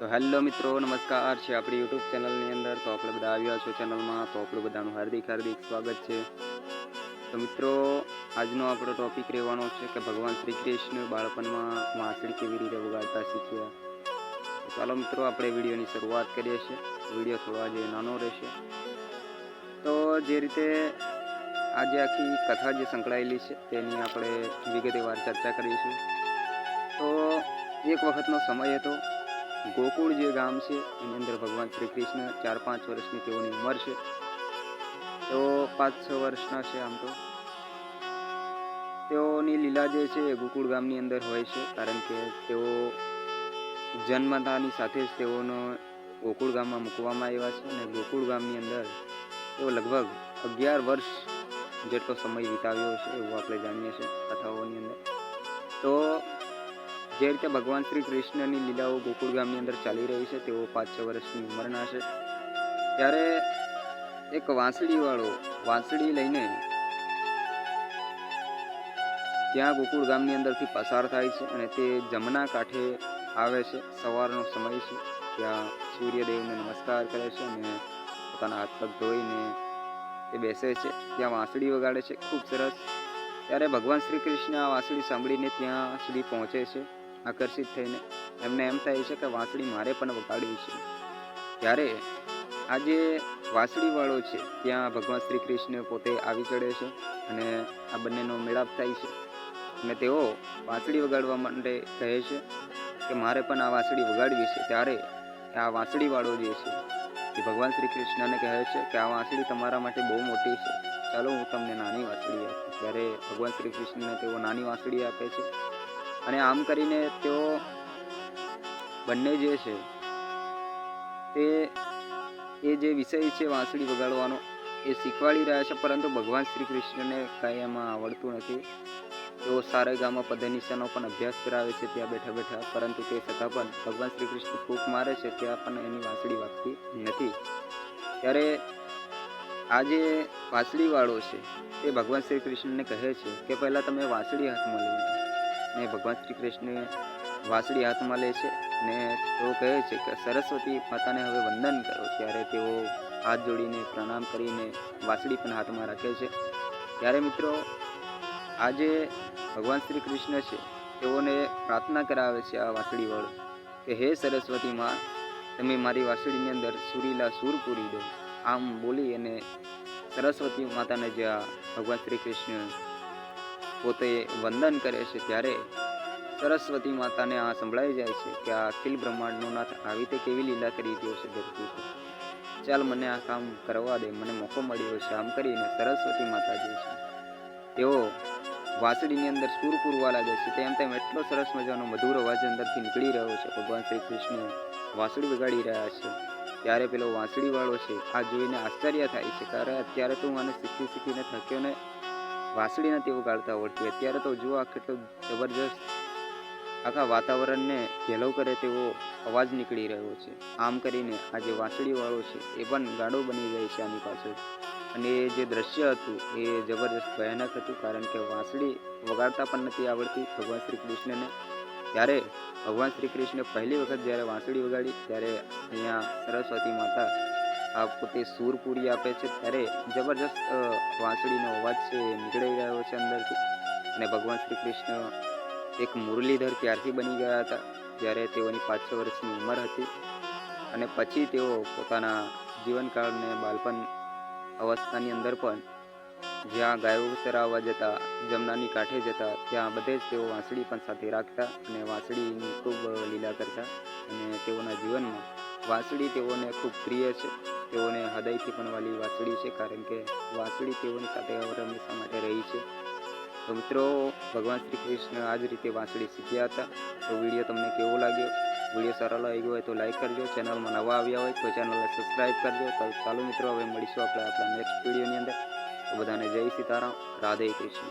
तो हेलो मित्रों, नमस्कार है अपनी यूट्यूब चैनल अंदर। तो આપણે બધા આવ્યા છો ચેનલમાં, તો આપણું બધાનું હાર્દિક હાર્દિક સ્વાગત છે। તો મિત્રો, આજનો આપણો ટોપિક રહેવાનો છે કે ભગવાન શ્રી કૃષ્ણ બાળપણમાં વાંસળી કેવી રીતે વગાડતા શીખ્યા। તો ચાલો મિત્રો, આપણે વિડીયોની શરૂઆત કરીએ છીએ। વિડીયો થોડો આજે નાનો રહેશે। તો જે રીતે આજે આખી કથા જે સંકળાયેલી છે તેની આપણે વિગતવાર ચર્ચા કરીશું। તો એક વખતનો સમય હતો। गोकुल जे गाम से अंदर भगवान श्री कृष्ण 4-5 वर्षनी तेओनी उमर है। तो 5-6 वर्षना है। आम तो तेओनी लीला जे छे गोकुल गामनी अंदर होय छे, कारण के तेओ जन्मतानी साथे ज तेओनो गोकुल गाममां मूकवामां आव्या छे अने गोकुल गामनी अंदर तेओ लगभग 11 वर्ष जेटलो समय विताव्यो छे एवुं आपणे जाणीए छे कथाओनी अंदर। तो जे रीते भगवान श्री कृष्ण की लीलाओं गोकुल गामनी अंदर चाली रही है, तेओ 5-6 वर्षनी उमरना छे। त्यारे एक वांसળી वाळो वांसળી लईने त्यां गोकुल गामनी अंदरथी पसार थाय छे अने ते जमना कांठे आवे छे। सवारनो समय छे, त्यां सूर्यदेवने नमस्कार करे छे अने पोताना हाथ पग धोईने ते बेसे छे। त्यां वांसળી वगाड़े छे, खूब सरस। त्यारे भगवान श्री कृष्ण आ वांसળી सांभळीने त्यां सुधी पहोंचे छे। आकर्षित थईने एमने एम थाय छे के वांसળી मारे पण वगाड़वी छे। त्यारे आ जे वांसળી वाळो छे त्यां भगवान श्री कृष्ण पोते आवी चढ़े छे अने आ बंनेनो मेळाप थाय छे अने तेओ वांसળી वगाड़वा माटे कहे छे के मारे पण आ वांसળી वगाड़वी छे। त्यारे आ वांसળી वाळो जे छे ए भगवान श्री कृष्णने कहे छे के आ वांसળી तमारा माटे बहु मोटी छे, चालो हूँ तमने नानी वांसળી आपुं। त्यारे भगवान श्री कृष्णने तेओ नानी वांसળી आपे छे अने आम करीने तेओ बंने जे छे ते ए जे विषय छे वांसળી वगाड़वानो ए शीखवाड़ी रह्या छे, परंतु भगवान श्री कृष्णने कांई एमां आवडतुं नथी। तेओ सारेगामा पधनिसानो पण अभ्यास करावे छे त्यां बेठा बेठा, परंतु ते छतां पण भगवान श्री कृष्ण फूंक मारे छे त्यां पण एनी वांसળી वागती नथी। त्यारे आ जे वांसળી वाळो छे ते भगवान श्री कृष्णने कहे छे के पहेला तमे वांसળી हाथमां लई ने भगवान श्री कृष्ण वांसળી हाथमां ले छे ने तेओ कहे छे के सरस्वती माताने हवे वंदन करो। त्यारे तेओ हाथ जोड़ीने प्रणाम करीने वांसળી पण हाथमां राखे छे। त्यारे मित्रों, आजे भगवान श्री कृष्ण छे तेओने प्रार्थना करावे छे आ वांसળી वाळो के हे सरस्वती मां, तमे मारी वांसળીની अंदर सुरीला सूर पूरी दो। आम बोली अने सरस्वती माताने जे भगवान श्री कृष्ण पोते वंदन करे छे त्यारे सरस्वती माता ने आ संभळाई जाय छे के आ अखिल ब्रह्मांडनो नाथ आवी ते केवी लीला करी दयो छे धरती पर। चाल मने आ काम करवा दे, मने मोको मळ्यो छे। आम करीने सरस्वती माता जे छे तेओ वांसળીની अंदर सूर पूरवा लागे छे। तेम एटलो सरस मजानो मधुर अवाज अंदरथी निकળી રહ્યો છે। भगवान श्री कृष्ण वांसળી वगाड़ी रह्या छे त्यारे पेलो वांसળી वाळो छे आ जोईने आश्चर्य थाय छे, कारण अत्यारे तो माने शीखी शीखीने थक्यो ने वांसળી नथी वगाड़ता आवडती, अत्यारे तो जुओ आ केटलो जबरदस्त आखा वातावरण ने घेलो करे तेवो अवाज निकળી રહ્યો છે। आम करीने आ जे वांसળી वाळो छे ए पण गांडो बनी जाय छे आनी पाछळ। अने जे दृश्य हतुं ए जबरदस्त भयानक हतुं, कारण के वांसળી वगाड़ता पण नथी आवडती भगवान श्री कृष्णने। त्यारे भगवान श्री कृष्ण पहली वखत ज्यारे वांसળી वगाड़ी त्यारे अहींया सरस्वती माता आ पोते सूर पूरी आपे छे त्यारे जबरदस्त वांसળીनो अवाज छे निकળી રહ્યો છે अंदरथी। अने भगवान श्री कृष्ण एक मुरलीधर त्यारथी बनी गया था ज्यारे तेओनी 5-6 वर्षनी उमर हती अने पछी तेओ पोताना जीवनकाळने बाळपण अवस्थानी अंदर पण ज्यां गायो चराववा जता, जमनानी कांठे जता, त्यां बधे ज तेओ वांसળી पण साथे राखता अने वांसળીनी खूब लीला करता। अने तेओना जीवनमां वांसળી तेओने खूब प्रिय छे। तेओने हृदयथी पण वाली वांसળી छे, कारण के वांसળી तेओनी साथे हमेशा माटे रही छे। तो मित्रों, भगवान श्री कृष्ण आज रीते वांसળી शीख्या था। तो विडियो तमने केवो लाग्यो? विडियो सारो लाग्यो होय तो लाइक करजो, चेनल में नवा आव्या होय तो चेनल ने सब्सक्राइब करजो। तो चालो मित्रों, हवे मळीशुं आपणे आपणा नेक्स्ट विडियोनी अंदर। तो बधाने जय सीताराम, राधे कृष्ण।